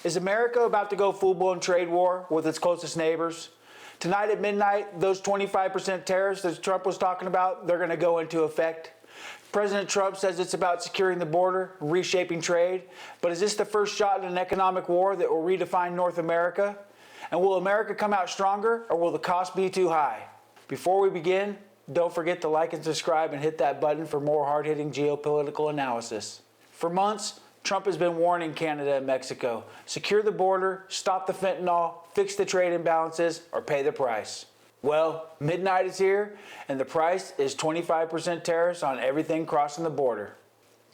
Is America about to go full-blown trade war with its closest neighbors? Tonight at midnight, those 25% tariffs that Trump was talking about, they're going to go into effect. President Trump says it's about securing the border, reshaping trade. But is this the first shot in an economic war that will redefine North America? And will America come out stronger, or will the cost be too high? Before we begin, don't forget to like and subscribe and hit that button for more hard-hitting geopolitical analysis. For months, Trump has been warning Canada and Mexico, secure the border, stop the fentanyl, fix the trade imbalances, or pay the price. Well, midnight is here, and the price is 25% tariffs on everything crossing the border.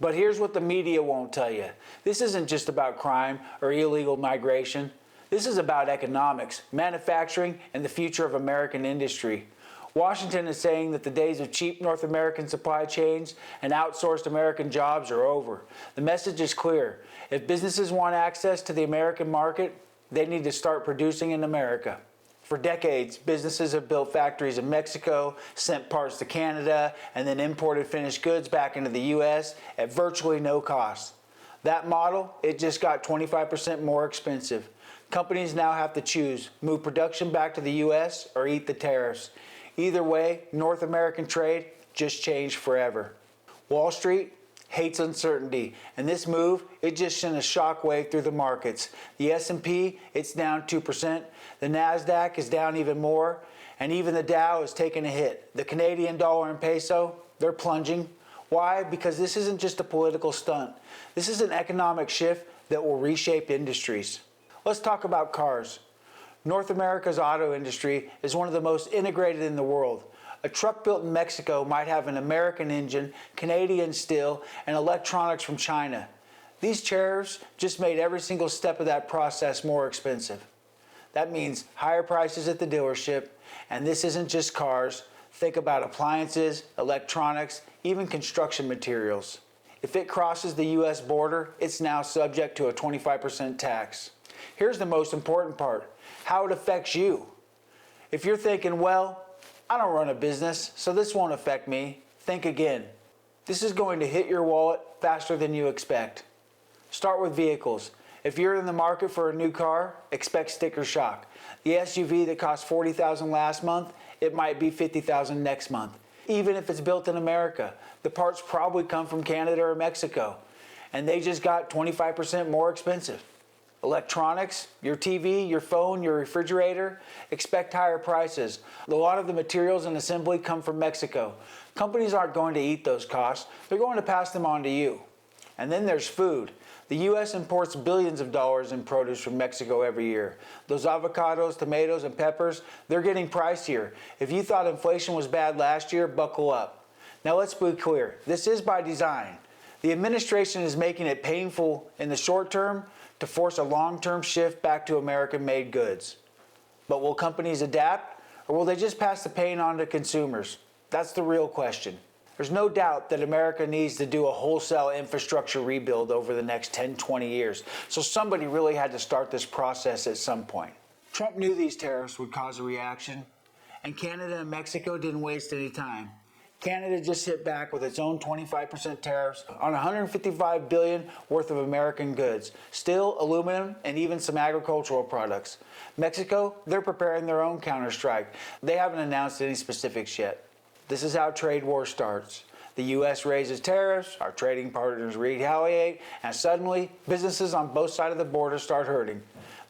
But here's what the media won't tell you. This isn't just about crime or illegal migration. This is about economics, manufacturing, and the future of American industry. Washington is saying that the days of cheap North American supply chains and outsourced American jobs are over. The message is clear. If businesses want access to the American market, they need to start producing in America. For decades, businesses have built factories in Mexico, sent parts to Canada, and then imported finished goods back into the U.S. at virtually no cost. That model, it just got 25% more expensive. Companies now have to choose, move production back to the U.S. or eat the tariffs. Either way, North American trade just changed forever. Wall Street hates uncertainty, and this move, it just sent a shockwave through the markets. The S&P, it's down 2%, the NASDAQ is down even more, and even the Dow is taking a hit. The Canadian dollar and peso, they're plunging. Why? Because this isn't just a political stunt. This is an economic shift that will reshape industries. Let's talk about cars. North America's auto industry is one of the most integrated in the world. A truck built in Mexico might have an American engine, Canadian steel, and electronics from China. These tariffs just made every single step of that process more expensive. That means higher prices at the dealership, and this isn't just cars. Think about appliances, electronics, even construction materials. If it crosses the U.S. border, it's now subject to a 25% tax. Here's the most important part. How it affects you. If you're thinking, well, I don't run a business, so this won't affect me, think again. This is going to hit your wallet faster than you expect. Start with vehicles. If you're in the market for a new car, expect sticker shock. The SUV that cost $40,000 last month, it might be $50,000 next month. Even if it's built in America, the parts probably come from Canada or Mexico, and they just got 25% more expensive. Electronics, your TV, your phone, your refrigerator, expect higher prices. A lot of the materials and assembly come from Mexico. Companies aren't going to eat those costs. They're going to pass them on to you. And then there's food. The U.S. imports billions of dollars in produce from Mexico every year. Those avocados, tomatoes, and peppers, they're getting pricier. If you thought inflation was bad last year, buckle up. Now let's be clear. This is by design. The administration is making it painful in the short term to force a long-term shift back to American-made goods. But will companies adapt, or will they just pass the pain on to consumers? That's the real question. There's no doubt that America needs to do a wholesale infrastructure rebuild over the next 10, 20 years. So somebody really had to start this process at some point. Trump knew these tariffs would cause a reaction, and Canada and Mexico didn't waste any time. Canada just hit back with its own 25% tariffs on $155 billion worth of American goods, steel, aluminum, and even some agricultural products. Mexico, they're preparing their own counterstrike. They haven't announced any specifics yet. This is how trade war starts. The U.S. raises tariffs, our trading partners retaliate, and suddenly businesses on both sides of the border start hurting.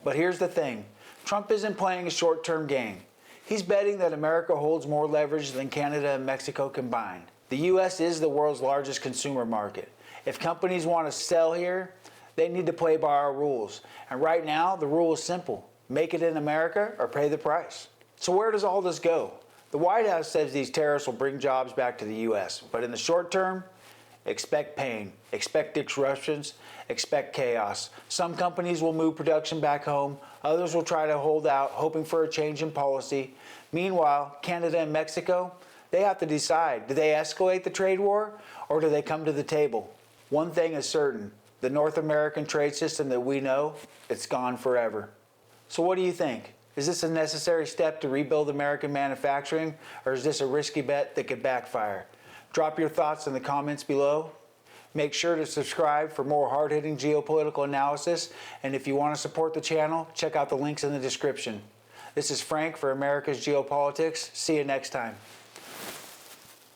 But here's the thing. Trump isn't playing a short-term game. He's betting that America holds more leverage than Canada and Mexico combined. The U.S. is the world's largest consumer market. If companies want to sell here, they need to play by our rules. And right now, the rule is simple. Make it in America or pay the price. So where does all this go? The White House says these tariffs will bring jobs back to the U.S. But in the short term, expect pain, expect disruptions, expect chaos. Some companies will move production back home. Others will try to hold out, hoping for a change in policy. Meanwhile, Canada and Mexico, they have to decide. Do they escalate the trade war, or do they come to the table? One thing is certain. The North American trade system that we know, it's gone forever. So what do you think? Is this a necessary step to rebuild American manufacturing, or is this a risky bet that could backfire? Drop your thoughts in the comments below. Make sure to subscribe for more hard-hitting geopolitical analysis, and if you want to support the channel, check out the links in the description. This is Frank for America's Geopolitics. See you next time.